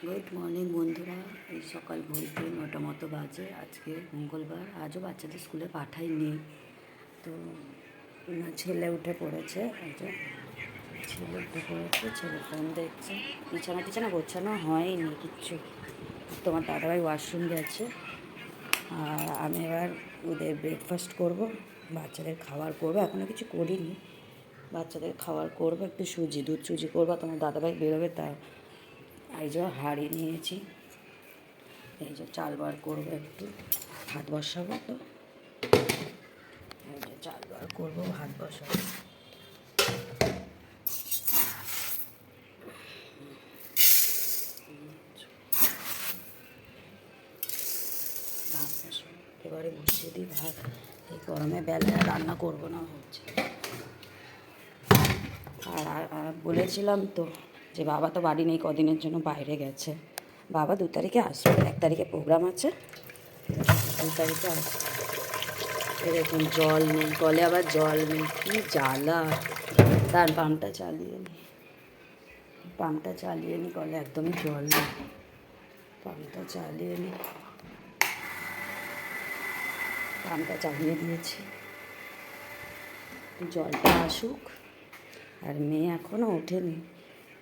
Good morning বন্ধুরা। এই সকাল বলতে 9টা মতো বাজে। আজকে মঙ্গলবার, আজও বাচ্চাদের স্কুলে পাঠাইনি। তো ছেলে উঠে পড়েছে, ছেলে উঠে পড়েছে, ছেলে ফোন দেখছে। বিছানা টিছানা গোছানো হয়নি কিচ্ছু। তোমার দাদাভাই ওয়াশরুম গেছে, আর আমি এবার ওদের ব্রেকফাস্ট করব, বাচ্চাদের খাবার করবো। এখনও কিছু করিনি, বাচ্চাদের খাবার করবো। একটু দুধ সুজি করবো। তোমার দাদাভাই বেরোবে, তা এই যে হাঁড়ি নিয়েছি, এই যে চাল বার করবো, একটু ভাত বসাবো। তো এই যে চাল বার করবো, ভাত বসাবো। ভাত বসাবো, এবারে বসিয়ে দিই ভাত। এই গরমে বেলায় রান্না করবো না হচ্ছে। আর বলেছিলাম তো যে বাবা তো বাড়ি নেই, কদিনের জন্য বাইরে গেছে। বাবা 2 তারিখে আসবে, 1 তারিখে প্রোগ্রাম আছে, 2 তারিখে আসবে। এরকম জল নেই, কলে আবার জল নেই, কী জ্বালা। তার পাম্পটা চালিয়ে নি, কলে একদমই জল নেই। পাম্পটা চালিয়ে দিয়েছি, জলটা আসুক। আর মেয়ে এখনও ওঠেনি,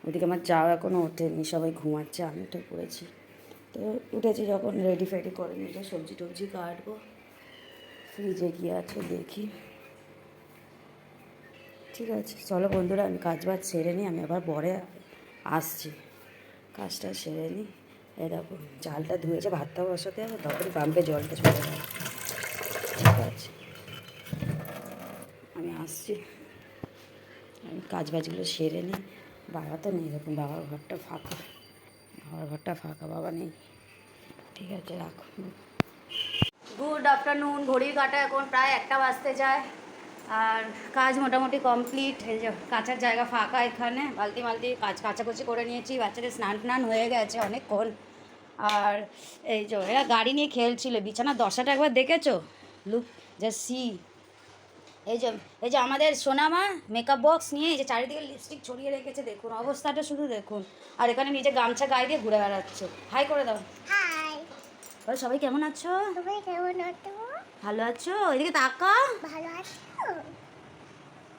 ওদিকে আমার যাও এখনও ওঠেনি, সবাই ঘুমাচ্ছে, আমি উঠে পড়েছি। তো উঠেছি যখন রেডি ফেডি করে নিজে সবজি টবজি কাটবো। ফ্রিজে কী আছে দেখি। ঠিক আছে, চলো বন্ধুরা, আমি কাজ বাজ সেরে নিই, আমি আবার পরে আসছি। কাজটা সেরে নিই। এই দেখো চালটা ধুয়েছে, ভাতটাও বসাতে হবে, তখন পাম্পে জলটা চলে যাবে। ঠিক আছে, আমি আসছি, আমি কাজ বাজগুলো সেরে নিই। বাবা তো নেই, এরকম বাবার ঘরটা ফাঁকা, বাবা নেই। ঠিক আছে, রাখো। Good afternoon. ঘড়ির কাঁটা এখন প্রায় 1টা বাজতে যায়, আর কাজ মোটামুটি কমপ্লিট। এই যে কাঁচার জায়গা ফাঁকা, এখানে বালতি কাচাকুচি করে নিয়েছি। বাচ্চাদের স্নান হয়ে গেছে অনেকক্ষণ। আর এই যে এরা গাড়ি নিয়ে খেলছিল, বিছানার দশাটা একবার দেখেছো? লুক যা সি। এই যে আমাদের সোনামা মেকআপ বক্স নিয়ে এই যে চারিদিকে লিপস্টিক ছড়িয়ে রেখেছে, দেখুন অবস্থাটা শুধু দেখুন। আর এখানে নিজে গামছা গায়ে দিয়ে ঘুরে বেড়াচ্ছে। হাই করে দাও। হাই। বলো সবাই কেমন আছো? সবাই কেমন আছো? ভালো আছো? এদিকে তাকা। ভালো আছো?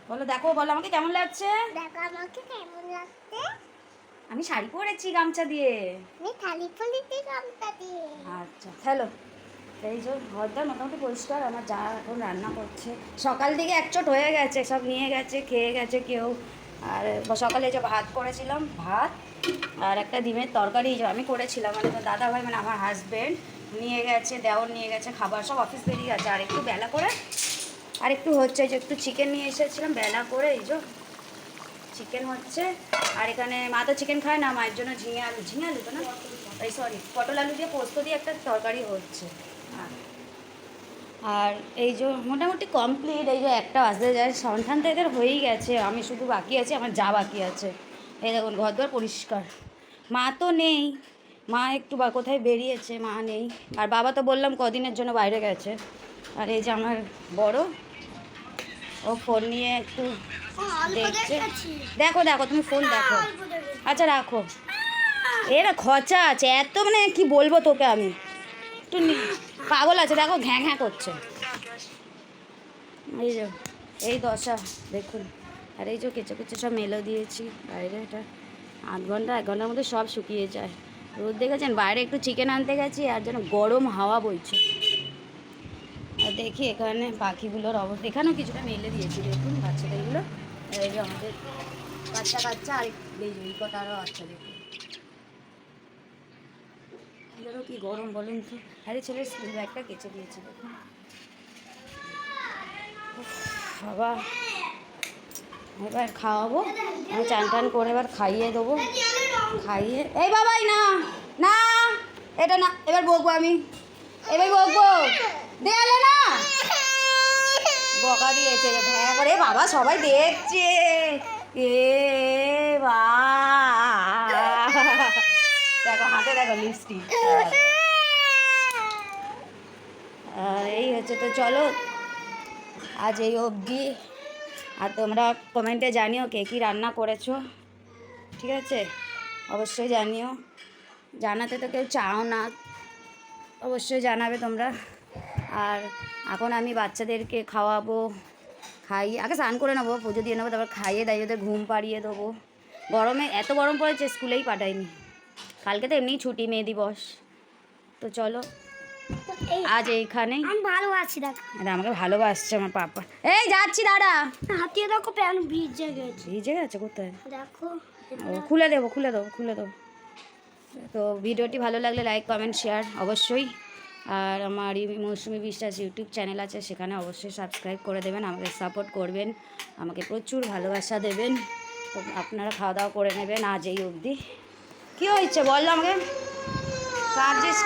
বলো, দেখো, বলো আমাকে কেমন লাগছে? দেখো আমাকে কেমন লাগছে। আমি শাড়ি পরেছি গামছা দিয়ে। আমি শাড়ি পরেছি গামছা দিয়ে। আচ্ছা, হ্যালো। এই যে ঘরটা মোটামুটি পরিষ্কার। আমার যা এখন রান্না করছে, সকাল দিকে একচোট হয়ে গেছে, সব নিয়ে গেছে, খেয়ে গেছে কেউ। আর সকালে যে ভাত করেছিলাম, ভাত আর একটা ডিমের তরকারি যে আমি করেছিলাম, মানে দাদা ভাই মানে আমার হাজব্যান্ড নিয়ে গেছে, দেওর নিয়ে গেছে খাবার, সব অফিস বেরিয়ে গেছে। আর একটু বেলা করে আর একটু হচ্ছে, যে একটু চিকেন নিয়ে এসেছিলাম বেলা করে, এই যে চিকেন হচ্ছে। আর এখানে মা তো চিকেন খায় না, মায়ের জন্য ঝিঙে আলু তো না, এই সরি পটল আলু দিয়ে পোস্ত দিয়ে একটা তরকারি হচ্ছে। আর এই যে মোটামুটি কমপ্লিট। এই যে 1টা বাজতে যায়, সন্ধান তো এদের হয়েই গেছে, আমি শুধু বাকি আছি, আমার যা বাকি আছে। এই দেখুন ঘরদোর পরিষ্কার। মা তো নেই, মা একটু কোথায় বেরিয়েছে, মা নেই। আর বাবা তো বললাম কদিনের জন্য বাইরে গেছে। আর এই যে আমার বড়, ও ফোন নিয়ে একটু দেখছে। দেখো তুমি ফোন দেখো। আচ্ছা রাখো। এরা খচা আছে এত, মানে কি বলবো তোকে আমি, একটু পাগল আছে, দেখো ঘ্যাঁ ঘ্যাঁ করছে। এই যে এই দশা দেখুন। আর এই যে কেঁচো সব মেলে দিয়েছি বাইরে, এটা 1 ঘন্টার মধ্যে সব শুকিয়ে যায়। রোদ দেখেছেন? বাইরে একটু চিকেন আনতে গেছি, আর যেন গরম হাওয়া বইছে। আর দেখি এখানে পাখিগুলোর অবস্থা, এখানেও কিছুটা মেলে দিয়েছি, দেখুন বাচ্চাদেরগুলো। এই যে আমাদের বাচ্চা আর এই কটা আরও বাচ্চা, দেখুন এদেরও কি গরম বলুন তো। আরে ছেলের স্কুল ব্যাগটা কেচে দিয়েছি, দেখুন। বাবা, এবার খাওয়াবো, আমি চান করে এবার খাইয়ে দেবো। খাইয়ে এই বাবাই না না, এটা না, এবার বকবো আমি, এবার বকবো, দেয়ালে না বকা দিয়েছে ভ্যাঁ করে। বাবা সবাই দেখছে, এ বা দেখো হাতে, দেখো লিপস্টিক। আর এই হচ্ছে, তো চলো আজ এই অবধি। আর তোমরা কমেন্টে জানিও কে কী রান্না করেছো, ঠিক আছে? অবশ্যই জানিও। জানাতে তো কেউ চাও না, অবশ্যই জানাবে তোমরা। আর এখন আমি বাচ্চাদেরকে খাওয়াবো, আগে স্নান করে নেবো, পুজো দিয়ে নেবো, তারপর খাইয়ে দাইয়ে ওদের ঘুম পাড়িয়ে দেবো। গরমে এত গরম পড়েছে, স্কুলেই পাঠাইনি। কালকে তো এমনিই ছুটি, মে দিবস। তো চলো আজ এইখানেই। আমি ভালো আছি দেখ। আমাকে ভালোবাসছে আমার পাপা। এই যাচ্ছি, দাঁড়া। হাতিয়ে দেখো প্যান ভিজে গেছে। ভিজে গেছে কোথায়? দেখো ও খুলে দেবো। তো ভিডিওটি ভালো লাগলে লাইক কমেন্ট শেয়ার অবশ্যই। আর আমার মৌসুমি বিশ্বাস ইউটিউব চ্যানেল আছে, সেখানে অবশ্যই সাবস্ক্রাইব করে দেবেন, আমাকে সাপোর্ট করবেন, আমাকে প্রচুর ভালোবাসা দেবেন। তো আপনারা খাওয়া দাওয়া করে নেবেন আজ এই অবধি। কী হয়েছে বললো আমাকে? কাঁদছিস?